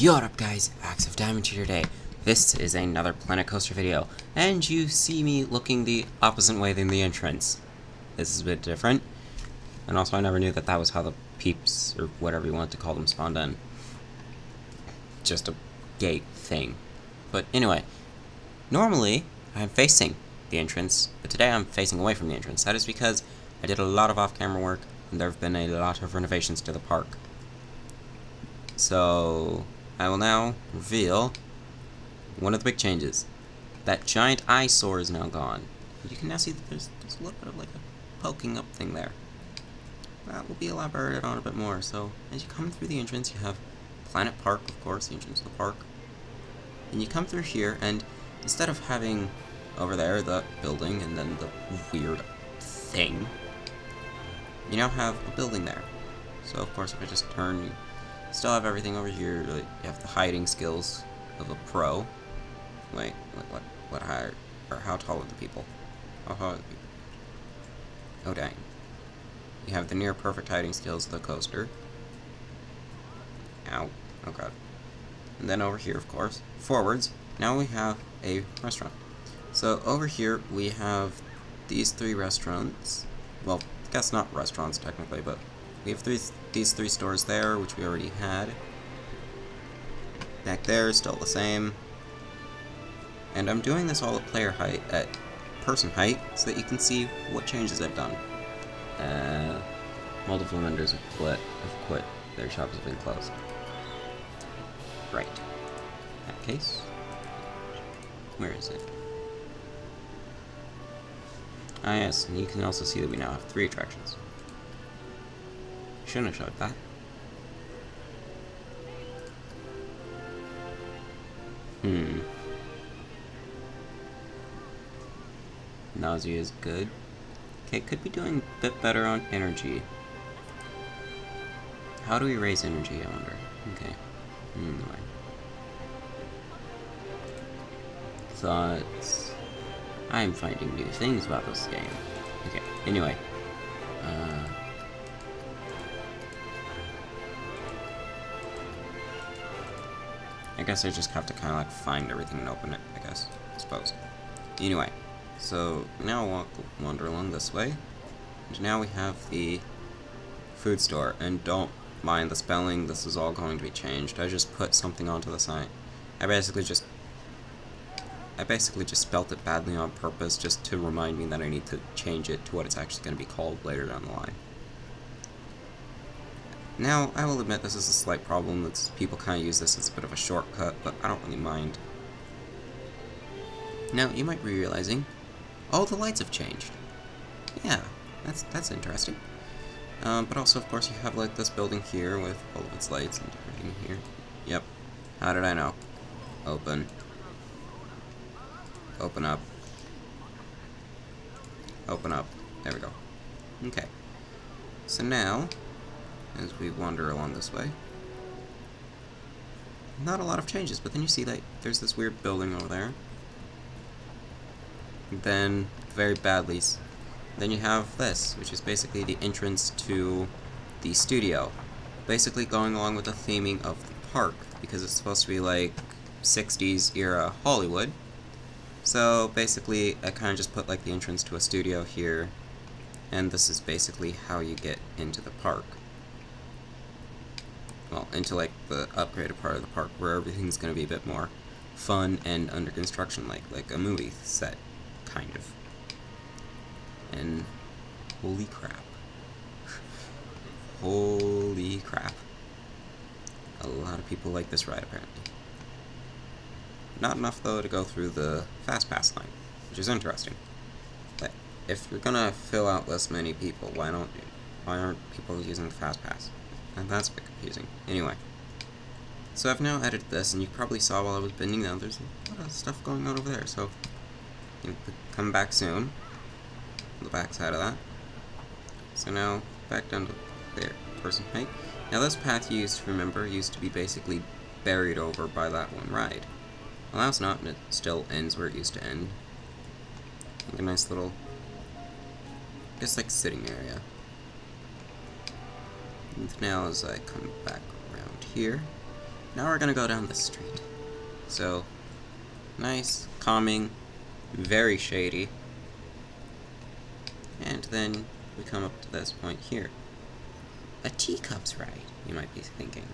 Yo, what up guys, Axe of Diamond here today. This is another Planet Coaster video, and you see me looking the opposite way than the entrance. This is a bit different, and also I never knew that that was how the peeps, or whatever you want to call them, spawned in. Just a gate thing. But anyway, normally I'm facing the entrance, but today I'm facing away from the entrance. That is because I did a lot of off-camera work, and there have been a lot of renovations to the park. So I will now reveal one of the big changes. That giant eyesore is now gone. You can now see that there's a little bit of like a poking up thing there. That will be elaborated on a bit more. So as you come through the entrance, you have Planet Park, of course, the entrance to the park. And you come through here, and instead of having over there the building and then the weird thing, you now have a building there. So of course, if I just turn, you still have everything over here. You have the hiding skills of a pro. Wait, what higher, or how tall are the people? How tall are the people? Oh dang. You have the near perfect hiding skills of the coaster. Ow. Oh god. And then over here, of course, forwards, now we have a restaurant. So over here we have these three restaurants. Well, I guess not restaurants technically, but we have these three stores there, which we already had. Back there, still the same. And I'm doing this all at player height, at person height, so that you can see what changes I've done. Multiple vendors have quit. Their shops have been closed. Right. In that case, where is it? Ah yes, and you can also see that we now have 3 attractions. Shouldn't have showed that. Nausea is good. Okay, could be doing a bit better on energy. How do we raise energy, I wonder? Okay. Anyway. Thoughts. I'm finding new things about this game. Okay, anyway. I guess I just have to kind of like find everything and open it, I guess. I suppose. Anyway, so now we'll wander along this way. And now we have the food store. And don't mind the spelling, this is all going to be changed. I just put something onto the sign. I basically just spelt it badly on purpose just to remind me that I need to change it to what it's actually going to be called later down the line. Now, I will admit this is a slight problem. People kind of use this as a bit of a shortcut, but I don't really mind. Now, you might be realizing, oh, the lights have changed. Yeah, that's interesting. But also, of course, you have like this building here with all of its lights and everything here. Yep. How did I know? Open. Open up. Open up. There we go. Okay. So now, as we wander along this way, not a lot of changes, but then you see that there's this weird building over there. Then, very badly, then you have this, which is basically the entrance to the studio. Basically going along with the theming of the park, because it's supposed to be like 60s era Hollywood. So basically, I kind of just put like the entrance to a studio here, and this is basically how you get into the park. Well, into like the upgraded part of the park, where everything's going to be a bit more fun and under construction, like a movie set, kind of. And holy crap. Holy crap. A lot of people like this ride, apparently. Not enough, though, to go through the Fast Pass line, which is interesting. But if you're gonna fill out this many people, why aren't people using the Fast Pass? And that's a bit confusing. Anyway. So I've now edited this, and you probably saw while I was bending down, there's a lot of stuff going on over there, so you'll come back soon. On the back side of that. So now, back down to there, person height. Now this path you used to remember used to be basically buried over by that one ride. Well, now it's not, and it still ends where it used to end. Like a nice little, just like sitting area. And now as I come back around here, Now we're gonna go down this street. So, nice, calming, very shady. And then we come up to this point here. A teacups ride, you might be thinking.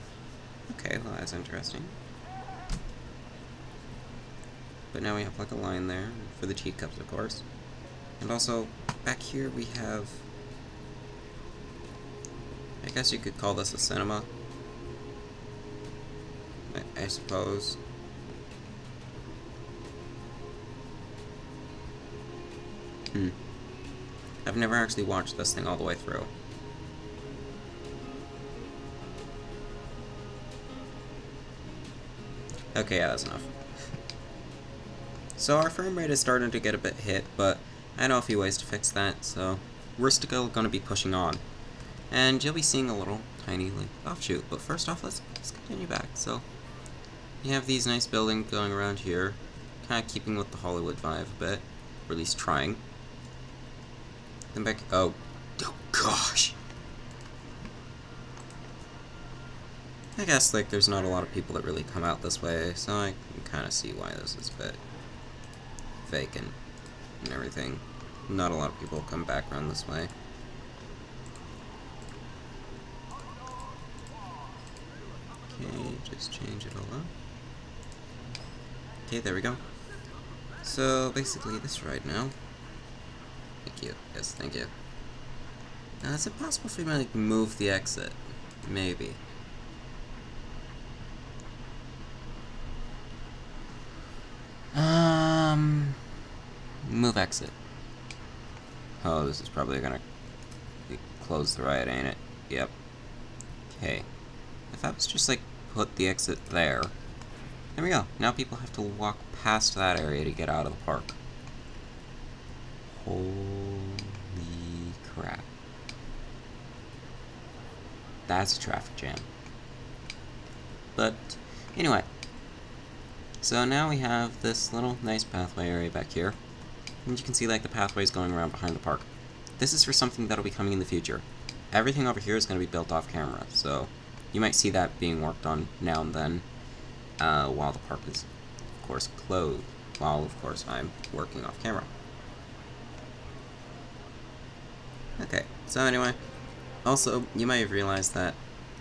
Okay, well that's interesting. But now we have like a line there for the teacups, of course. And also, back here we have, I guess you could call this a cinema. I suppose. I've never actually watched this thing all the way through. Okay, yeah, that's enough. So our frame rate is starting to get a bit hit, but I know a few ways to fix that, so we're still going to be pushing on. And you'll be seeing a little tiny like offshoot, but first off, let's continue back. So you have these nice buildings going around here, kind of keeping with the Hollywood vibe a bit, or at least trying. Then back, oh gosh. I guess like there's not a lot of people that really come out this way, so I can kind of see why this is a bit vacant and everything. Not a lot of people come back around this way. Okay, just change it all up. Okay, there we go. So basically this ride now. Thank you. Yes, thank you. Now, is it possible for me to like, move the exit? Maybe. Move exit. Oh, this is probably gonna close the ride, ain't it? Yep. Okay. If I was just like put the exit there. There we go. Now people have to walk past that area to get out of the park. Holy crap. That's a traffic jam. But anyway. So now we have this little nice pathway area back here. And you can see like the pathways going around behind the park. This is for something that'll be coming in the future. Everything over here is going to be built off camera, so you might see that being worked on now and then while the park is, of course, closed, while, of course, I'm working off camera. Okay, so anyway, also, you might have realized that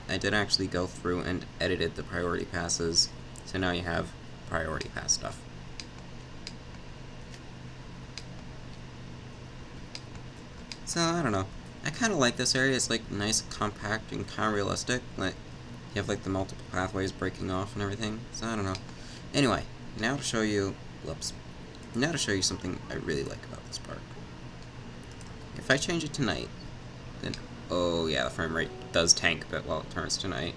I did actually go through and edited the priority passes, so now you have priority pass stuff. So, I don't know. I kind of like this area. It's like nice, compact, and kind of realistic. Like, you have like the multiple pathways breaking off and everything. So, I don't know. Anyway, now to show you... Whoops. Now to show you something I really like about this park. If I change it to night, then... Oh, yeah, the frame rate does tank a bit while it turns to night.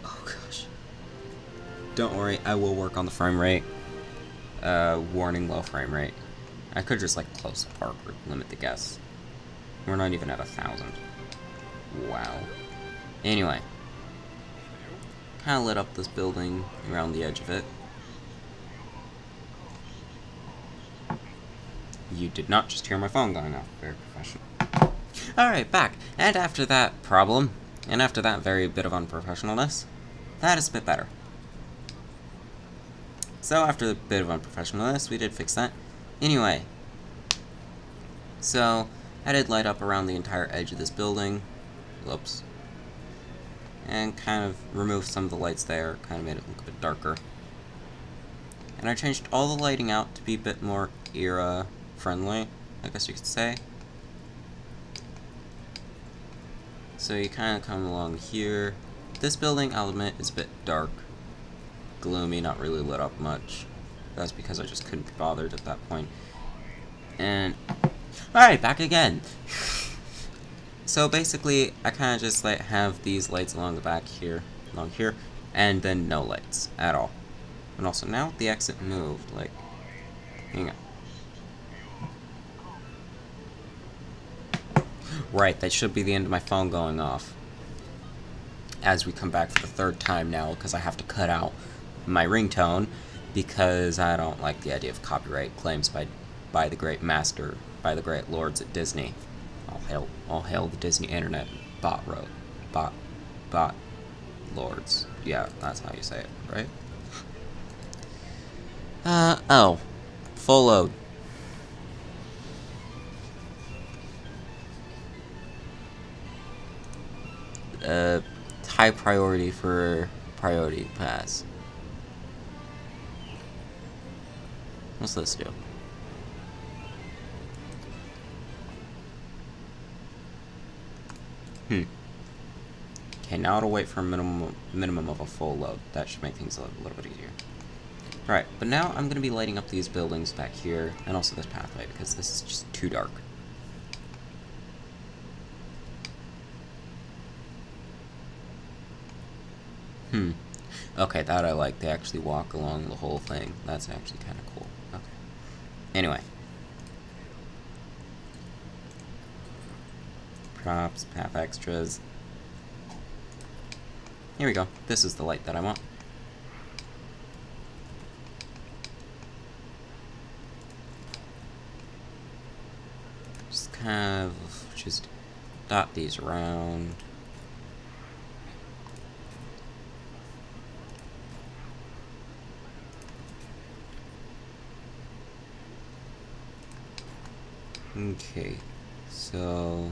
Oh, gosh. Don't worry, I will work on the frame rate. Warning, low frame rate. I could just, like, close the park or limit the guests. We're not even at 1,000. Wow. Anyway. Kinda lit up this building around the edge of it. You did not just hear my phone going off. Very professional. Alright, back. And after that problem, and after that very bit of unprofessionalness, that is a bit better. So after a bit of unprofessionalness, we did fix that. Anyway. So... I did light up around the entire edge of this building. Whoops. And kind of removed some of the lights there, kind of made it look a bit darker. And I changed all the lighting out to be a bit more era-friendly, I guess you could say. So you kind of come along here. This building, I'll admit, is a bit dark. Gloomy, not really lit up much. That's because I just couldn't be bothered at that point. And... Alright, back again. So basically, I kind of just like have these lights along the back here, and then no lights at all. And also now the exit moved, like, hang on. Right, that should be the end of my phone going off. As we come back for the third time now, because I have to cut out my ringtone, because I don't like the idea of copyright claims by the great master, by the great lords at Disney. All hail the Disney internet bot. Lords. Yeah, that's how you say it, right? Oh. Full load. High priority for priority pass. What's this do? Okay, now it'll wait for a minimum of a full load. That should make things a little bit easier. Alright, but now I'm going to be lighting up these buildings back here, and also this pathway, because this is just too dark. Okay, that I like. They actually walk along the whole thing. That's actually kind of cool. Okay. Anyway. Props, path extras. Here we go. This is the light that I want. Just kind of just dot these around. Okay, so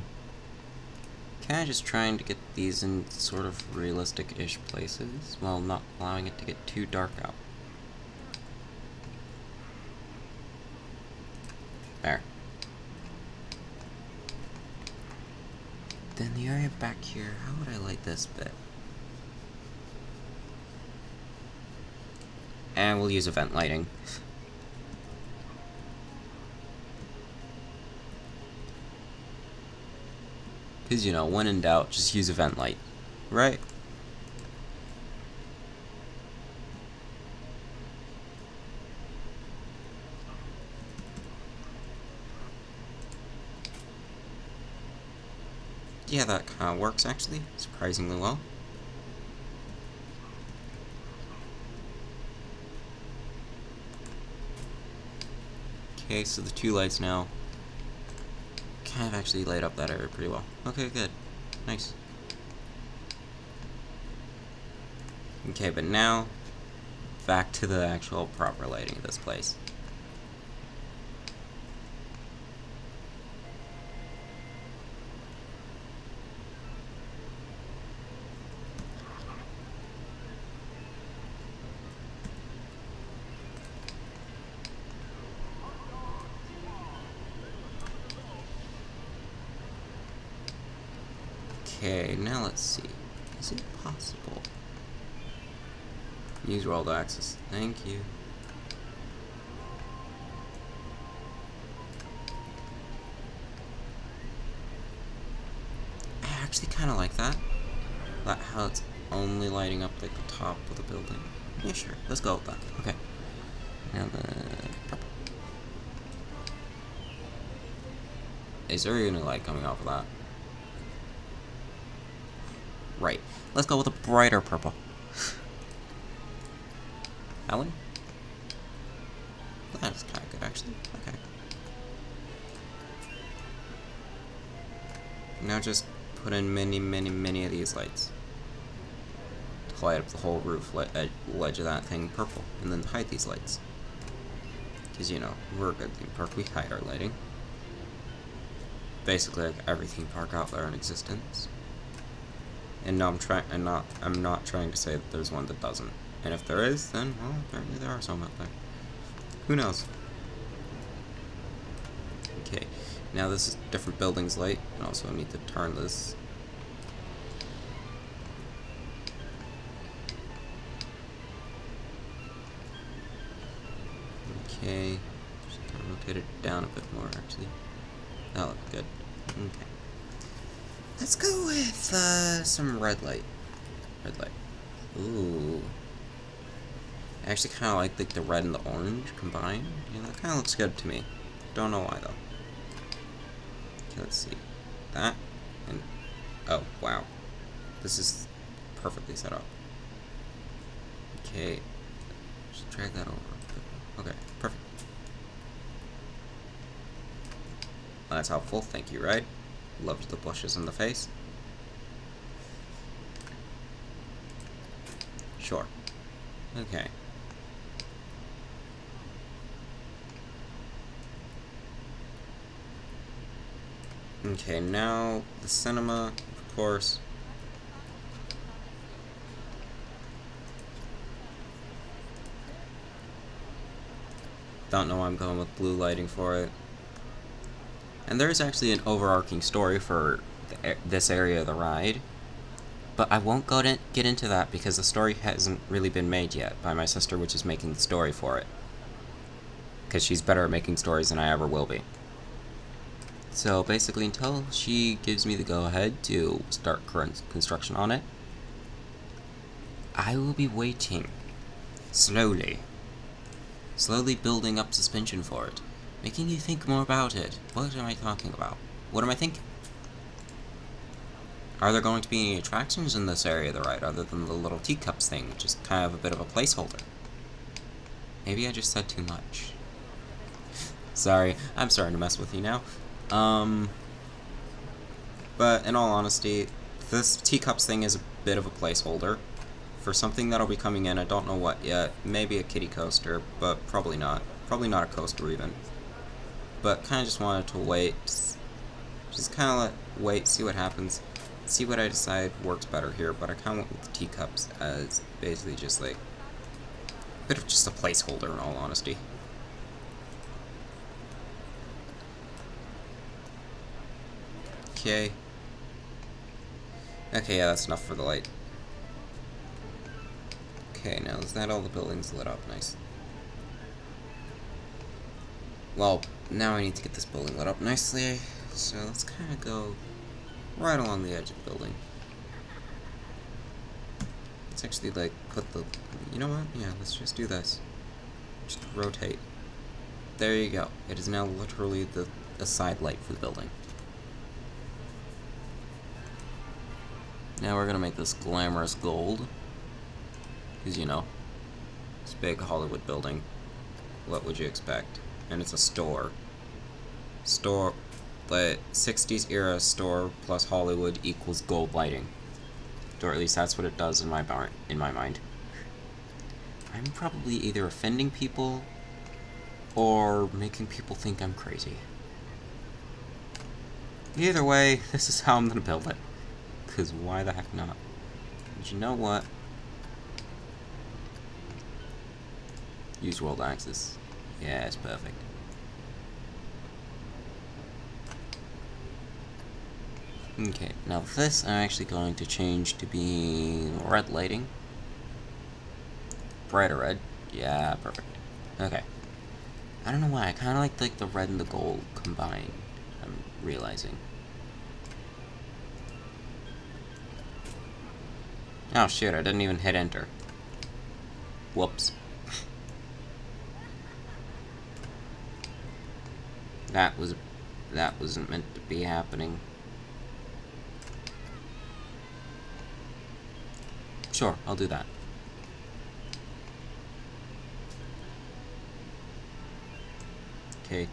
kind of just trying to get these in sort of realistic-ish places while not allowing it to get too dark out. There. Then the area back here, how would I light this bit? And we'll use event lighting. Because, you know, when in doubt, just use event light, right? Yeah, that kind of works, actually, surprisingly well. Okay, so the two lights now kind of actually light up that area pretty well. Okay, good. Nice. Okay, but now, back to the actual proper lighting of this place. Okay, now let's see. Is it possible? Use world access. Thank you. I actually kind of like that. That how it's only lighting up like the top of the building. Yeah, sure. Let's go with that. Okay. Now the purple. Is there any light coming off of that? Right. Let's go with a brighter purple. Ellen? That's kind of good, actually. Okay. Now just put in many of these lights. To light up the whole roof ledge of that thing purple. And then hide these lights. Because, you know, we're a good theme park. We hide our lighting. Basically, like every theme park out there in existence. And no, I'm not trying to say that there's one that doesn't. And if there is, then, well, apparently there are some out there. Who knows? Okay, now this is different buildings light, and also I need to turn this. Okay, just kind of rotate it down a bit more, actually. That looks good. Okay. Let's go with some red light. Red light. Ooh. I actually kind of like the red and the orange combined. Yeah, that kind of looks good to me. Don't know why though. Okay, let's see. That and oh wow, this is perfectly set up. Okay, just drag that over. Okay, perfect. That's helpful. Thank you. Right. Loved the blushes in the face. Sure. Okay. Okay, now the cinema, of course. Don't know why I'm going with blue lighting for it. And there is actually an overarching story for this area of the ride. But I won't get into that because the story hasn't really been made yet by my sister, which is making the story for it. Because she's better at making stories than I ever will be. So basically, until she gives me the go-ahead to start current construction on it, I will be waiting. Slowly building up suspension for it. Making you think more about it. What am I talking about? What am I thinking? Are there going to be any attractions in this area of the ride other than the little teacups thing, which is kind of a bit of a placeholder? Maybe I just said too much. Sorry, I'm starting to mess with you now. But in all honesty, this teacups thing is a bit of a placeholder for something that'll be coming in. I don't know what yet. Maybe a kiddie coaster, but probably not. Probably not a coaster even. But kind of just wanted to wait. Just kind of wait, see what happens. See what I decide works better here, but I kind of went with the teacups as basically just like a bit of just a placeholder in all honesty. Okay. Okay, yeah, that's enough for the light. Okay, now is that all the buildings lit up? Nice. Well, now I need to get this building lit up nicely, so let's kind of go right along the edge of the building. Let's actually, like, put the... You know what? Yeah, let's just do this. Just rotate. There you go. It is now literally the side light for the building. Now we're gonna make this glamorous gold. Because, you know, it's a big Hollywood building. What would you expect? And it's a store. The 60s era store plus Hollywood equals gold lighting. Or at least that's what it does in my mind. I'm probably either offending people or making people think I'm crazy. Either way, this is how I'm gonna build it. Because why the heck not? But you know what? Use world axis. Yeah, it's perfect. Okay, now this I'm actually going to change to be red lighting. Brighter red. Yeah, perfect. Okay. I don't know why, I kind of like the red and the gold combined, I'm realizing. Oh shoot, I didn't even hit enter. Whoops. That wasn't meant to be happening. Sure, I'll do that. Okay,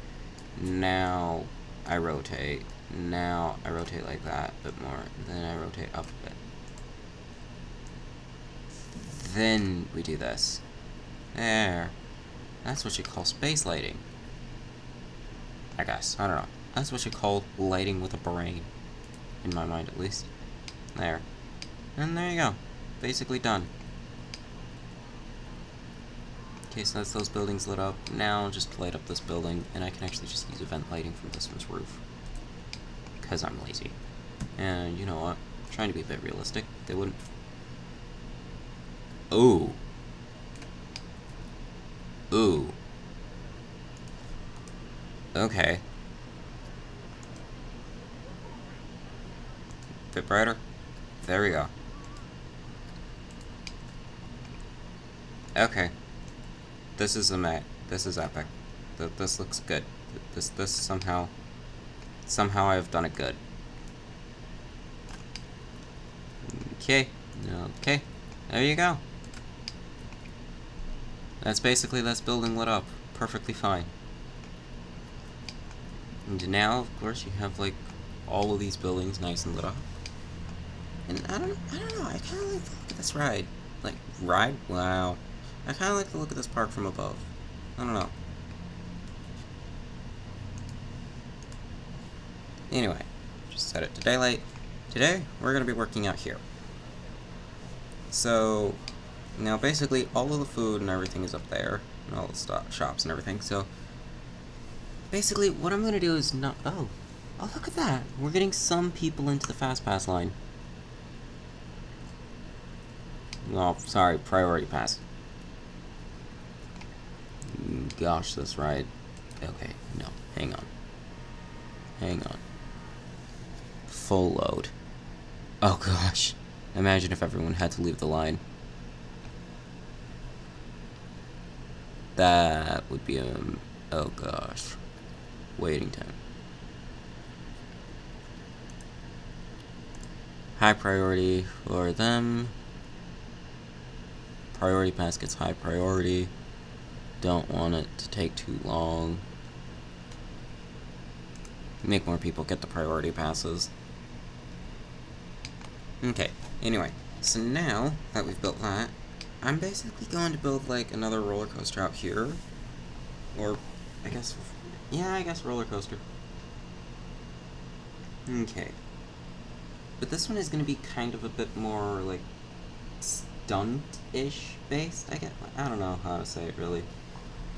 now I rotate. Now I rotate like that a bit more. Then I rotate up a bit. Then we do this. There. That's what you call space lighting. I guess. I don't know. That's what you call lighting with a brain. In my mind, at least. There. And there you go. Basically done. Okay, so that's those buildings lit up. Now just light up this building, and I can actually just use event lighting from this one's roof. Because I'm lazy. And you know what? I'm trying to be a bit realistic. They wouldn't... Ooh. Ooh. Okay. Bit brighter? There we go. Okay. This is this is epic. This looks good. This somehow I have done it good. Okay. Okay. There you go. That's basically this building lit up. Perfectly fine. And now, of course, you have like all of these buildings nice and lit up. And I don't know. I kind of like the look of this ride. Like, ride? Wow. I kind of like to look at this park from above. I don't know. Anyway, just set it to daylight. Today, we're going to be working out here. So, now basically all of the food and everything is up there, and all the shops and everything, so basically what I'm going to do is not... Oh, look at that! We're getting some people into the Fast Pass line. Oh, sorry, Priority Pass. Gosh, this ride... Okay, no, hang on. Hang on. Full load. Oh gosh. Imagine if everyone had to leave the line. That would be oh gosh. Waiting time. High priority for them. Priority pass gets high priority. Don't want it to take too long. Make more people get the priority passes. Okay, anyway, so now that we've built that, I'm basically going to build, like, another roller coaster out here. Or, I guess, yeah, I guess roller coaster. Okay. But this one is going to be kind of a bit more, like, stunt-ish based, I guess. I don't know how to say it, really.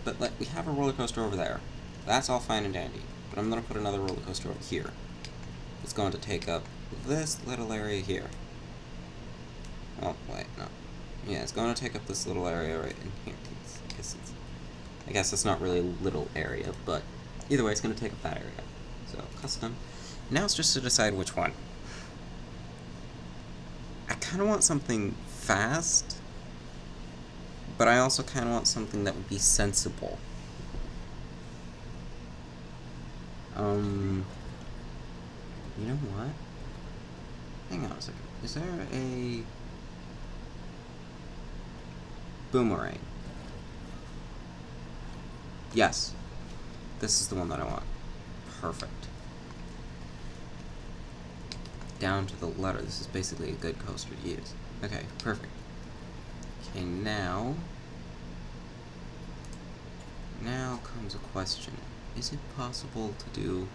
But, like, we have a roller coaster over there. That's all fine and dandy. But I'm going to put another roller coaster over here. It's going to take up this little area here. Oh, wait, no. Yeah, it's going to take up this little area right in here. I guess it's not really a little area, but either way, it's going to take up that area. So, custom. Now it's just to decide which one. I kind of want something fast, but I also kind of want something that would be sensible. You know what? Hang on a second. Is there a boomerang? Yes. This is the one that I want. Perfect. Down to the letter. This is basically a good coaster to use. Okay, perfect. Okay, now comes a question. Is it possible to do...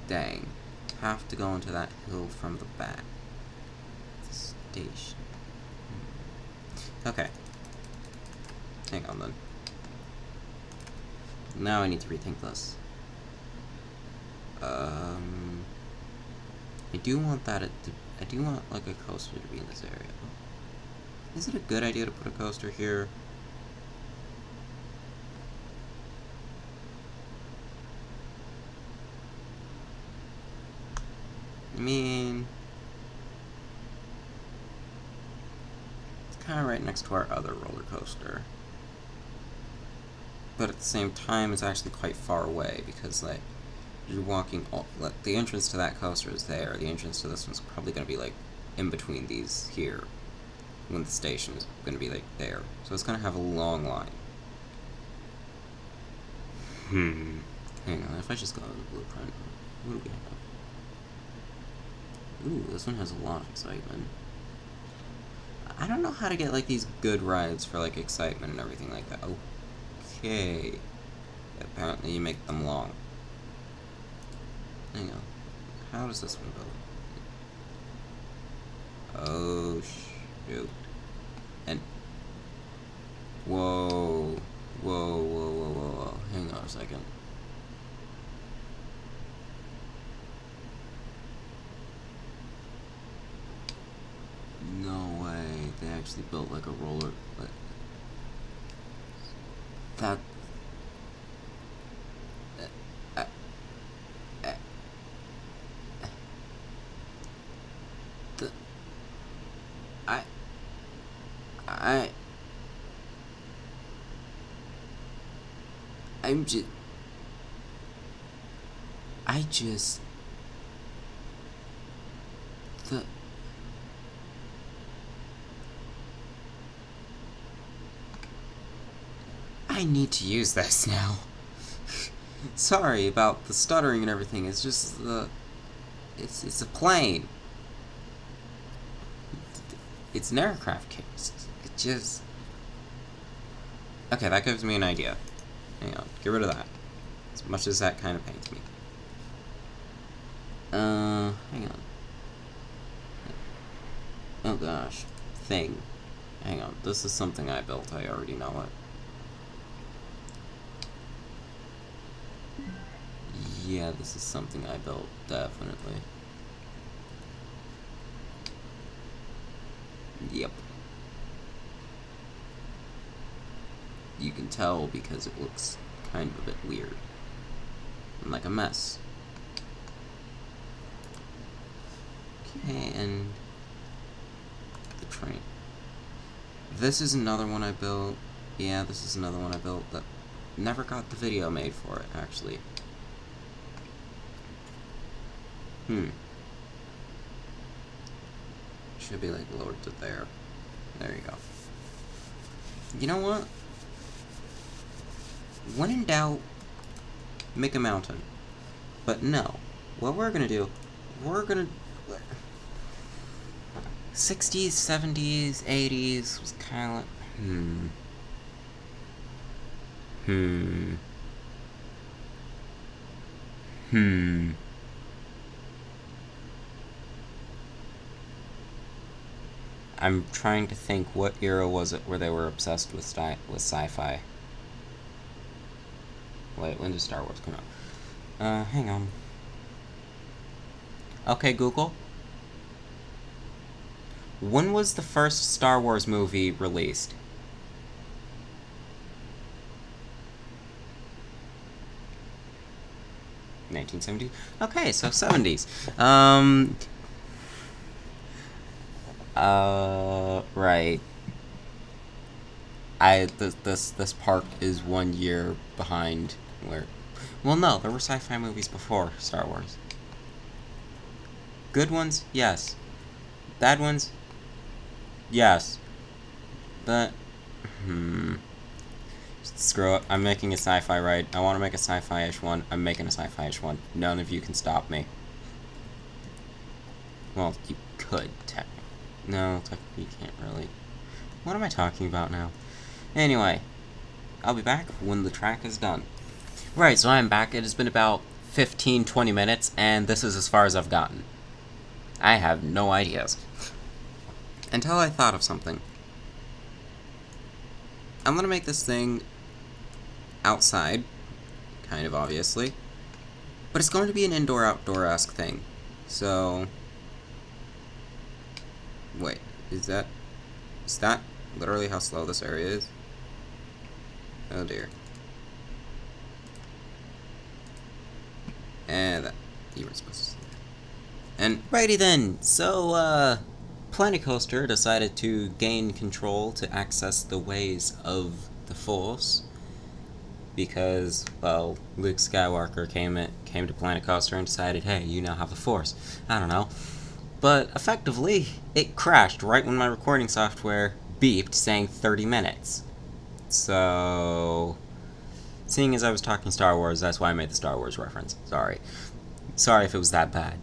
Dang. Have to go into that hill from the back. The station. Okay. Hang on then. Now I need to rethink this. I do want that I do want, like, a coaster to be in this area. Is it a good idea to put a coaster here? I mean, it's kind of right next to our other roller coaster. But at the same time, it's actually quite far away because, like, you're walking, like, the entrance to that coaster is there. The entrance to this one's probably going to be, like, in between these here. When the station is going to be, like, there. So it's going to have a long line. Hang on, if I just go to the blueprint, what do we have? Ooh, this one has a lot of excitement. I don't know how to get, like, these good rides for, like, excitement and everything like that. Okay. Apparently you make them long. Hang on. How does this one go? Oh, shoot. And... Whoa. Whoa. Hang on a second. No way. They actually built, like, a roller... That... I need to use this now. Sorry about the stuttering and everything. It's just it's a plane. It's an aircraft case. It just... Okay, that gives me an idea. Hang on, get rid of that. As much as that kind of pains me. Hang on. Oh gosh. Thing. Hang on, this is something I built, I already know it. Yeah, this is something I built, definitely. Yep. You can tell because it looks kind of a bit weird. And like a mess. Okay, and the train. This is another one I built. Yeah, this is another one I built that never got the video made for it, actually. Should be like lowered to there. There you go. You know what? When in doubt, make a mountain. But no. What we're gonna do, we're gonna... 60s, 70s, 80s was kind of like... I'm trying to think what era was it where they were obsessed with sci-fi. Wait, when did Star Wars come out? Hang on. Okay, Google. When was the first Star Wars movie released? (1970s) Okay, so 70s. Right. This park is 1 year behind where... Well, no, there were sci-fi movies before Star Wars. Good ones? Yes. Bad ones? Yes. But... Screw it. I'm making a sci-fi right. I want to make a sci-fi-ish one. I'm making a sci-fi-ish one. None of you can stop me. Well, you could, technically. No, technically you can't really. What am I talking about now? Anyway, I'll be back when the track is done. Right, so I'm back. It has been about 15-20 minutes, and this is as far as I've gotten. I have no ideas. Until I thought of something. I'm gonna make this thing outside, kind of obviously, but it's going to be an indoor-outdoor-esque thing. So... Wait, is that literally how slow this area is? Oh dear. And that, you were supposed to see that. And righty then, so Planet Coaster decided to gain control to access the ways of the Force, because, well, Luke Skywalker came to Planet Coaster and decided, hey, you now have the Force. I don't know. But, effectively, it crashed right when my recording software beeped saying 30 minutes. So... Seeing as I was talking Star Wars, that's why I made the Star Wars reference. Sorry. Sorry if it was that bad.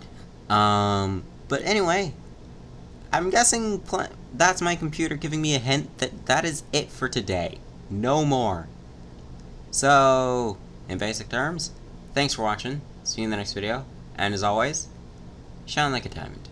But anyway, I'm guessing that's my computer giving me a hint that that is it for today. No more. So, in basic terms, thanks for watching. See you in the next video. And as always, shine like a diamond.